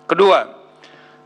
Kedua,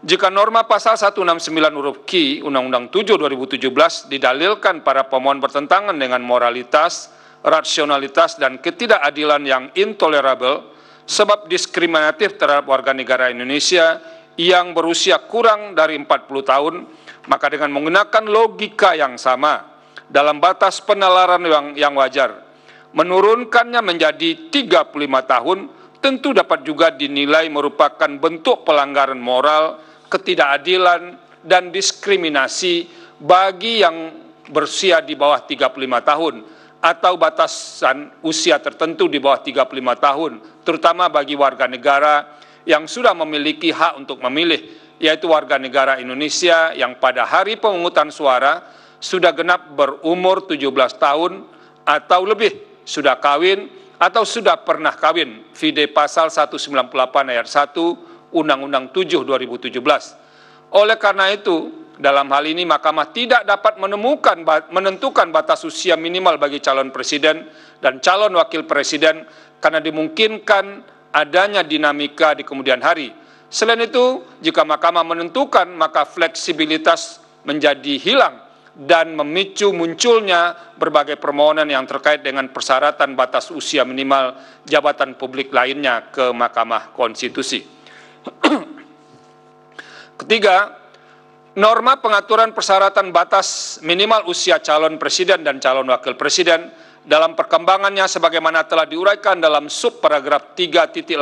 jika norma pasal 169 huruf Q Undang-Undang 7 2017 didalilkan para pemohon bertentangan dengan moralitas, rasionalitas, dan ketidakadilan yang intolerabel, sebab diskriminatif terhadap warga negara Indonesia yang berusia kurang dari 40 tahun, maka dengan menggunakan logika yang sama, dalam batas penalaran yang wajar, menurunkannya menjadi 35 tahun, tentu dapat juga dinilai merupakan bentuk pelanggaran moral, ketidakadilan, dan diskriminasi bagi yang berusia di bawah 35 tahun, atau batasan usia tertentu di bawah 35 tahun, terutama bagi warga negara yang sudah memiliki hak untuk memilih, yaitu warga negara Indonesia yang pada hari pemungutan suara sudah genap berumur 17 tahun atau lebih, sudah kawin atau sudah pernah kawin, vide pasal 198 ayat 1 Undang-Undang 7 2017. Oleh karena itu, dalam hal ini Mahkamah tidak dapat menentukan batas usia minimal bagi calon presiden dan calon wakil presiden karena dimungkinkan adanya dinamika di kemudian hari. Selain itu, jika Mahkamah menentukan, maka fleksibilitas menjadi hilang dan memicu munculnya berbagai permohonan yang terkait dengan persyaratan batas usia minimal jabatan publik lainnya ke Mahkamah Konstitusi. Ketiga, norma pengaturan persyaratan batas minimal usia calon presiden dan calon wakil presiden dalam perkembangannya sebagaimana telah diuraikan dalam sub paragraf 3.18.1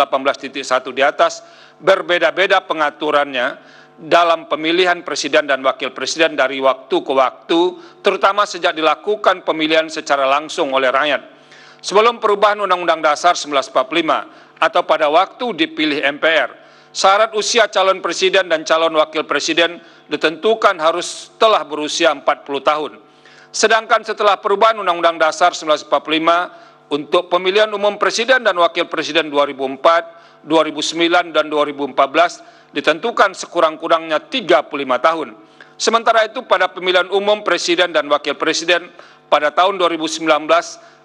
di atas berbeda-beda pengaturannya dalam pemilihan presiden dan wakil presiden dari waktu ke waktu, terutama sejak dilakukan pemilihan secara langsung oleh rakyat. Sebelum perubahan Undang-Undang Dasar 1945 atau pada waktu dipilih MPR, syarat usia calon presiden dan calon wakil presiden ditentukan harus telah berusia 40 tahun. Sedangkan setelah perubahan Undang-Undang Dasar 1945 untuk pemilihan umum presiden dan wakil presiden 2004, 2009, dan 2014 ditentukan sekurang-kurangnya 35 tahun. Sementara itu pada pemilihan umum presiden dan wakil presiden pada tahun 2019,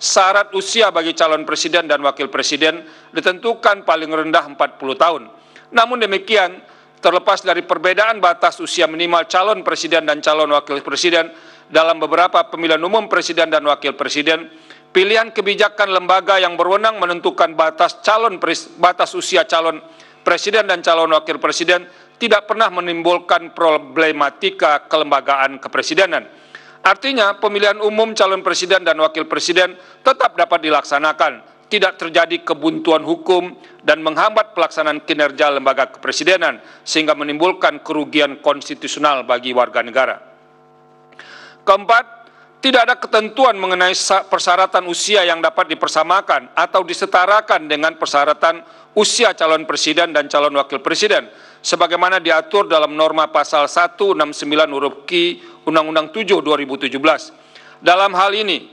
syarat usia bagi calon presiden dan wakil presiden ditentukan paling rendah 40 tahun. Namun demikian, terlepas dari perbedaan batas usia minimal calon presiden dan calon wakil presiden dalam beberapa pemilihan umum presiden dan wakil presiden, pilihan kebijakan lembaga yang berwenang menentukan batas usia calon presiden dan calon wakil presiden tidak pernah menimbulkan problematika kelembagaan kepresidenan. Artinya, pemilihan umum calon presiden dan wakil presiden tetap dapat dilaksanakan, tidak terjadi kebuntuan hukum dan menghambat pelaksanaan kinerja lembaga kepresidenan, sehingga menimbulkan kerugian konstitusional bagi warga negara. Keempat, tidak ada ketentuan mengenai persyaratan usia yang dapat dipersamakan atau disetarakan dengan persyaratan usia calon presiden dan calon wakil presiden, sebagaimana diatur dalam norma pasal 169 huruf Q Undang-Undang 7 2017. Dalam hal ini,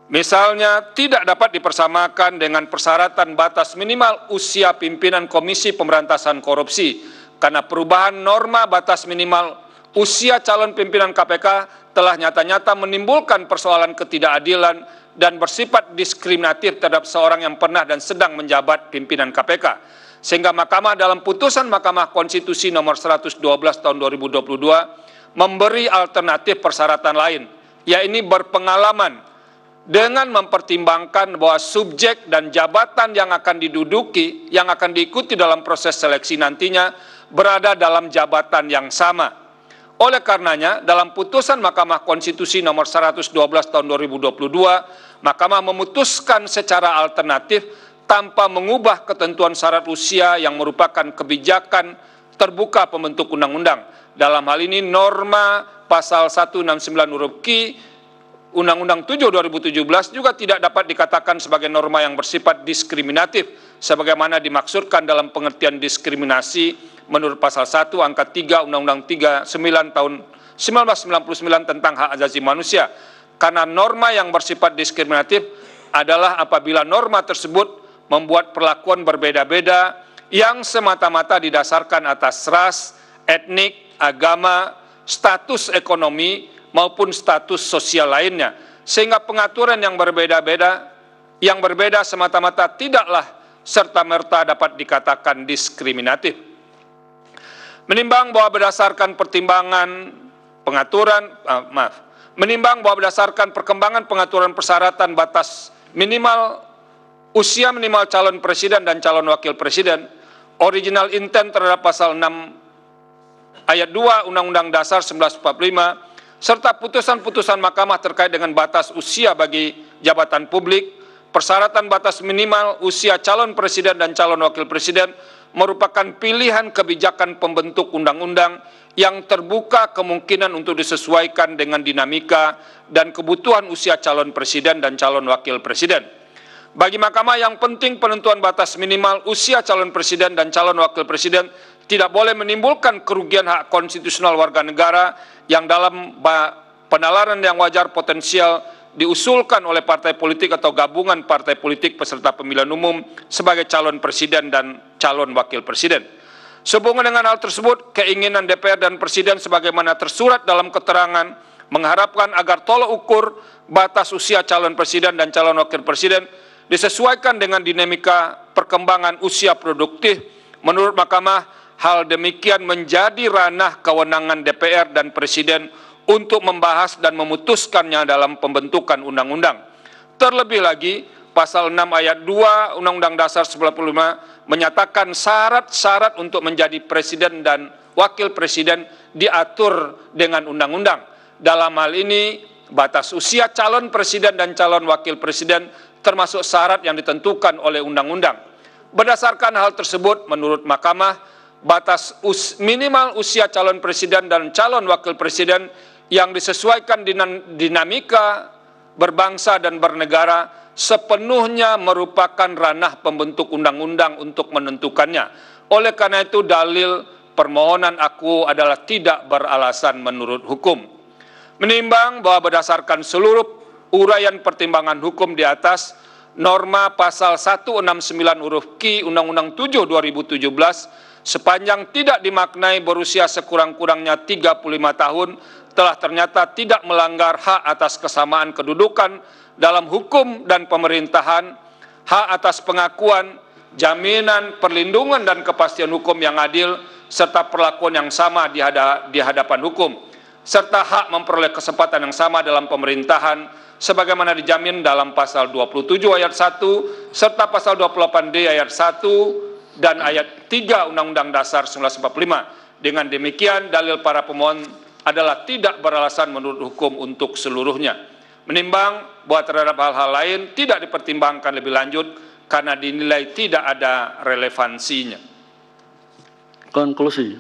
misalnya tidak dapat dipersamakan dengan persyaratan batas minimal usia pimpinan Komisi Pemberantasan Korupsi, karena perubahan norma batas minimal usia calon pimpinan KPK telah nyata-nyata menimbulkan persoalan ketidakadilan dan bersifat diskriminatif terhadap seorang yang pernah dan sedang menjabat pimpinan KPK. Sehingga Mahkamah dalam putusan Mahkamah Konstitusi nomor 112 tahun 2022 memberi alternatif persyaratan lain, yaitu berpengalaman dengan mempertimbangkan bahwa subjek dan jabatan yang akan diduduki, yang akan diikuti dalam proses seleksi nantinya berada dalam jabatan yang sama. Oleh karenanya, dalam putusan Mahkamah Konstitusi nomor 112 tahun 2022, Mahkamah memutuskan secara alternatif tanpa mengubah ketentuan syarat usia yang merupakan kebijakan terbuka pembentuk undang-undang. Dalam hal ini, norma pasal 169 huruf Q Undang-Undang 7 2017 juga tidak dapat dikatakan sebagai norma yang bersifat diskriminatif, sebagaimana dimaksudkan dalam pengertian diskriminasi menurut pasal 1 angka 3 Undang-Undang 39 tahun 1999 tentang hak asasi manusia. Karena norma yang bersifat diskriminatif adalah apabila norma tersebut membuat perlakuan berbeda-beda yang semata-mata didasarkan atas ras, etnik, agama, status ekonomi, maupun status sosial lainnya. Sehingga pengaturan yang berbeda semata-mata tidaklah serta-merta dapat dikatakan diskriminatif. Menimbang bahwa berdasarkan perkembangan pengaturan persyaratan batas usia minimal calon presiden dan calon wakil presiden, original intent terhadap pasal 6 ayat 2 Undang-Undang Dasar 1945, serta putusan-putusan mahkamah terkait dengan batas usia bagi jabatan publik, persyaratan batas minimal usia calon presiden dan calon wakil presiden merupakan pilihan kebijakan pembentuk undang-undang yang terbuka kemungkinan untuk disesuaikan dengan dinamika dan kebutuhan usia calon presiden dan calon wakil presiden. Bagi Mahkamah, yang penting penentuan batas minimal usia calon presiden dan calon wakil presiden tidak boleh menimbulkan kerugian hak konstitusional warga negara yang dalam penalaran yang wajar potensial diusulkan oleh partai politik atau gabungan partai politik peserta pemilihan umum sebagai calon presiden dan calon wakil presiden. Sehubungan dengan hal tersebut, keinginan DPR dan Presiden sebagaimana tersurat dalam keterangan mengharapkan agar tolok ukur batas usia calon presiden dan calon wakil presiden disesuaikan dengan dinamika perkembangan usia produktif. Menurut Mahkamah, hal demikian menjadi ranah kewenangan DPR dan Presiden untuk membahas dan memutuskannya dalam pembentukan undang-undang. Terlebih lagi, pasal 6 ayat 2 Undang-Undang Dasar 1945 menyatakan syarat-syarat untuk menjadi presiden dan wakil presiden diatur dengan undang-undang. Dalam hal ini, batas usia calon presiden dan calon wakil presiden termasuk syarat yang ditentukan oleh undang-undang. Berdasarkan hal tersebut, menurut Mahkamah, batas minimal usia calon presiden dan calon wakil presiden yang disesuaikan dinamika berbangsa dan bernegara sepenuhnya merupakan ranah pembentuk undang-undang untuk menentukannya. Oleh karena itu, dalil permohonan aku adalah tidak beralasan menurut hukum. Menimbang bahwa berdasarkan seluruh uraian pertimbangan hukum di atas, norma pasal 169 huruf Q Undang-Undang 7 2017 sepanjang tidak dimaknai berusia sekurang-kurangnya 35 tahun telah ternyata tidak melanggar hak atas kesamaan kedudukan dalam hukum dan pemerintahan, hak atas pengakuan, jaminan, perlindungan dan kepastian hukum yang adil, serta perlakuan yang sama di hadapan hukum, serta hak memperoleh kesempatan yang sama dalam pemerintahan, sebagaimana dijamin dalam pasal 27 ayat 1, serta pasal 28D ayat 1 dan ayat 3 Undang-Undang Dasar 1945. Dengan demikian, dalil para pemohon adalah tidak beralasan menurut hukum untuk seluruhnya. Menimbang bahwa terhadap hal-hal lain tidak dipertimbangkan lebih lanjut karena dinilai tidak ada relevansinya. Konklusi.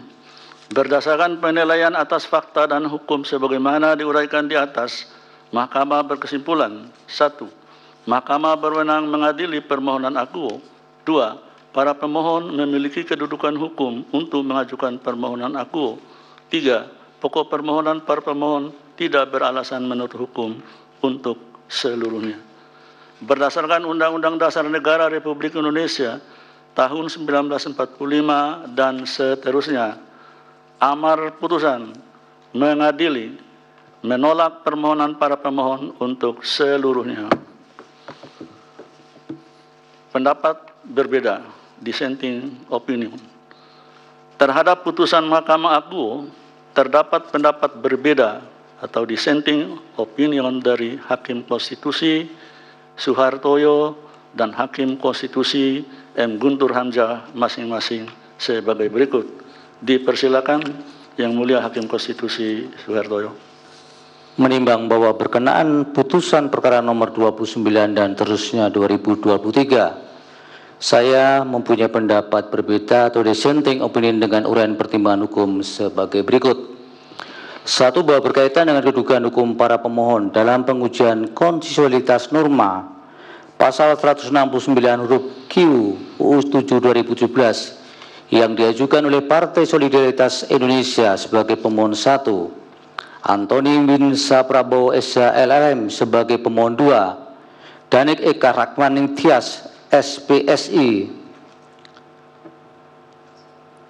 Berdasarkan penilaian atas fakta dan hukum sebagaimana diuraikan di atas, Mahkamah berkesimpulan: 1. Mahkamah berwenang mengadili permohonan akuo. 2. Para pemohon memiliki kedudukan hukum untuk mengajukan permohonan akuo. 3. Pokok permohonan para pemohon tidak beralasan menurut hukum untuk seluruhnya. Berdasarkan Undang-Undang Dasar Negara Republik Indonesia tahun 1945 dan seterusnya, amar putusan mengadili menolak permohonan para pemohon untuk seluruhnya. Pendapat berbeda, dissenting opinion. Terhadap putusan Mahkamah Akuo, terdapat pendapat berbeda atau dissenting opinion dari Hakim Konstitusi Suhartoyo dan Hakim Konstitusi M. Guntur Hamzah masing-masing sebagai berikut. Dipersilakan Yang Mulia Hakim Konstitusi Suhartoyo. Menimbang bahwa berkenaan putusan perkara nomor 29 dan terusnya 2023, saya mempunyai pendapat berbeda atau dissenting opinion dengan uraian pertimbangan hukum sebagai berikut. 1. Bahwa berkaitan dengan kedudukan hukum para pemohon dalam pengujian konstitusionalitas norma pasal 169 huruf Q UU 7 2017 yang diajukan oleh Partai Solidaritas Indonesia sebagai pemohon 1, Antoni bin Prabowo SH LLM sebagai pemohon 2, Danik Eka Rakmaning Tias SPSI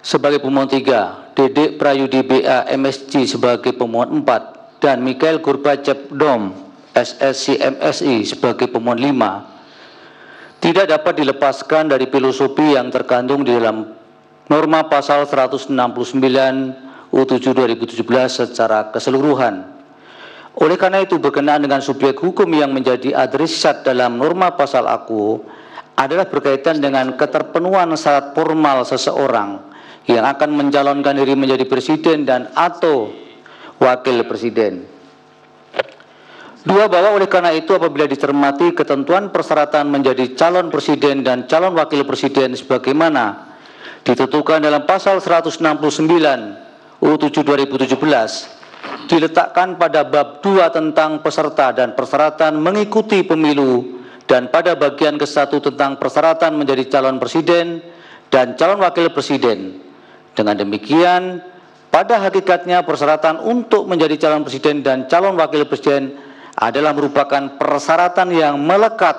sebagai pemohon 3, Dedek Prayudi BA MSG sebagai pemohon 4, dan Mikhail Gorbachev Dom SSC MSI sebagai pemohon 5, tidak dapat dilepaskan dari filosofi yang terkandung di dalam norma pasal 169 U7 2017 secara keseluruhan. Oleh karena itu, berkenaan dengan subjek hukum yang menjadi adresat dalam norma pasal aku adalah berkaitan dengan keterpenuhan syarat formal seseorang yang akan mencalonkan diri menjadi presiden dan atau wakil presiden. Bahwa oleh karena itu apabila dicermati ketentuan persyaratan menjadi calon presiden dan calon wakil presiden sebagaimana ditentukan dalam pasal 169 U7 2017 diletakkan pada bab 2 tentang peserta dan persyaratan mengikuti pemilu dan pada bagian ke-1 tentang persyaratan menjadi calon presiden dan calon wakil presiden. Dengan demikian, pada hakikatnya persyaratan untuk menjadi calon presiden dan calon wakil presiden adalah merupakan persyaratan yang melekat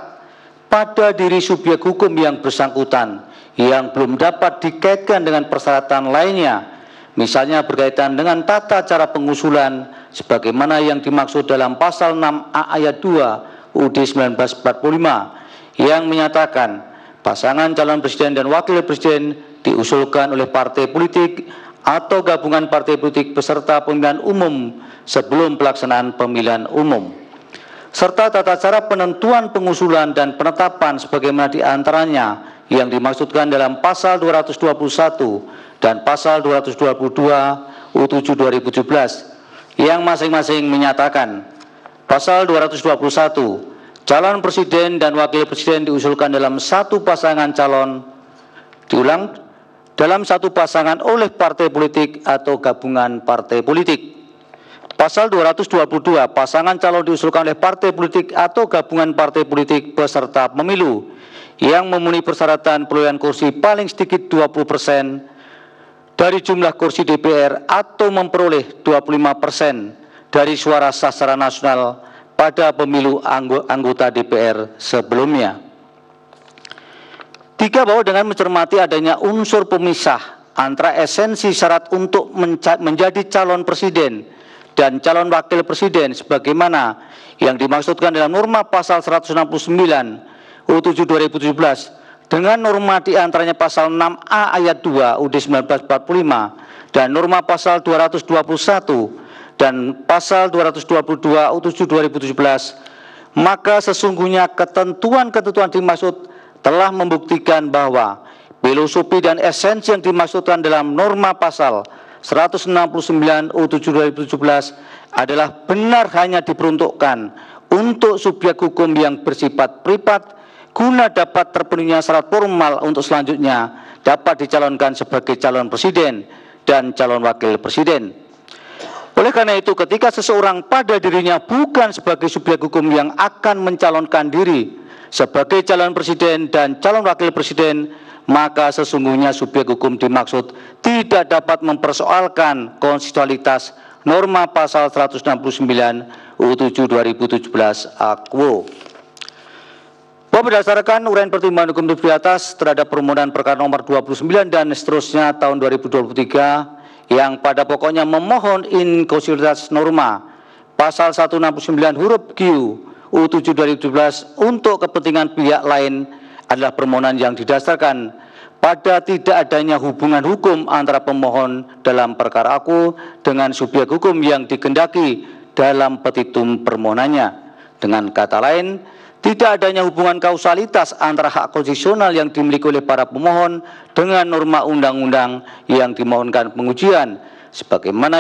pada diri subjek hukum yang bersangkutan yang belum dapat dikaitkan dengan persyaratan lainnya, misalnya berkaitan dengan tata cara pengusulan sebagaimana yang dimaksud dalam pasal 6A ayat 2 UUD 1945 yang menyatakan pasangan calon presiden dan wakil presiden diusulkan oleh partai politik atau gabungan partai politik peserta pemilihan umum sebelum pelaksanaan pemilihan umum, serta tata cara penentuan pengusulan dan penetapan sebagaimana diantaranya yang dimaksudkan dalam pasal 221 dan pasal 222 U7 2017 yang masing-masing menyatakan pasal 221 calon presiden dan wakil presiden diusulkan dalam satu pasangan calon dalam satu pasangan oleh partai politik atau gabungan partai politik. Pasal 222, pasangan calon diusulkan oleh partai politik atau gabungan partai politik peserta pemilu yang memenuhi persyaratan perolehan kursi paling sedikit 20% dari jumlah kursi DPR atau memperoleh 25% dari suara sah secara nasional pada pemilu anggota DPR sebelumnya. 3. Bahwa dengan mencermati adanya unsur pemisah antara esensi syarat untuk menjadi calon presiden dan calon wakil presiden sebagaimana yang dimaksudkan dalam norma pasal 169 U7 2017 dengan norma diantaranya pasal 6A ayat 2 UUD 1945 dan norma pasal 221 dan pasal 222 U7 2017, maka sesungguhnya ketentuan-ketentuan dimaksud telah membuktikan bahwa filosofi dan esensi yang dimaksudkan dalam norma pasal 169 U7 2017 adalah benar hanya diperuntukkan untuk subjek hukum yang bersifat privat guna dapat terpenuhinya syarat formal untuk selanjutnya dapat dicalonkan sebagai calon presiden dan calon wakil presiden. Oleh karena itu, ketika seseorang pada dirinya bukan sebagai subjek hukum yang akan mencalonkan diri sebagai calon presiden dan calon wakil presiden, maka sesungguhnya subjek hukum dimaksud tidak dapat mempersoalkan konstitusionalitas norma pasal 169 U7 2017 Akwo. Bahwa berdasarkan uraian pertimbangan hukum di atas terhadap permohonan perkara nomor 29 dan seterusnya tahun 2023 yang pada pokoknya memohon inkonstitusionalitas norma pasal 169 huruf Q U7 2017 untuk kepentingan pihak lain adalah permohonan yang didasarkan pada tidak adanya hubungan hukum antara pemohon dalam perkara aku dengan subjek hukum yang dikehendaki dalam petitum permohonannya. Dengan kata lain, tidak adanya hubungan kausalitas antara hak konstitusional yang dimiliki oleh para pemohon dengan norma undang-undang yang dimohonkan pengujian sebagaimana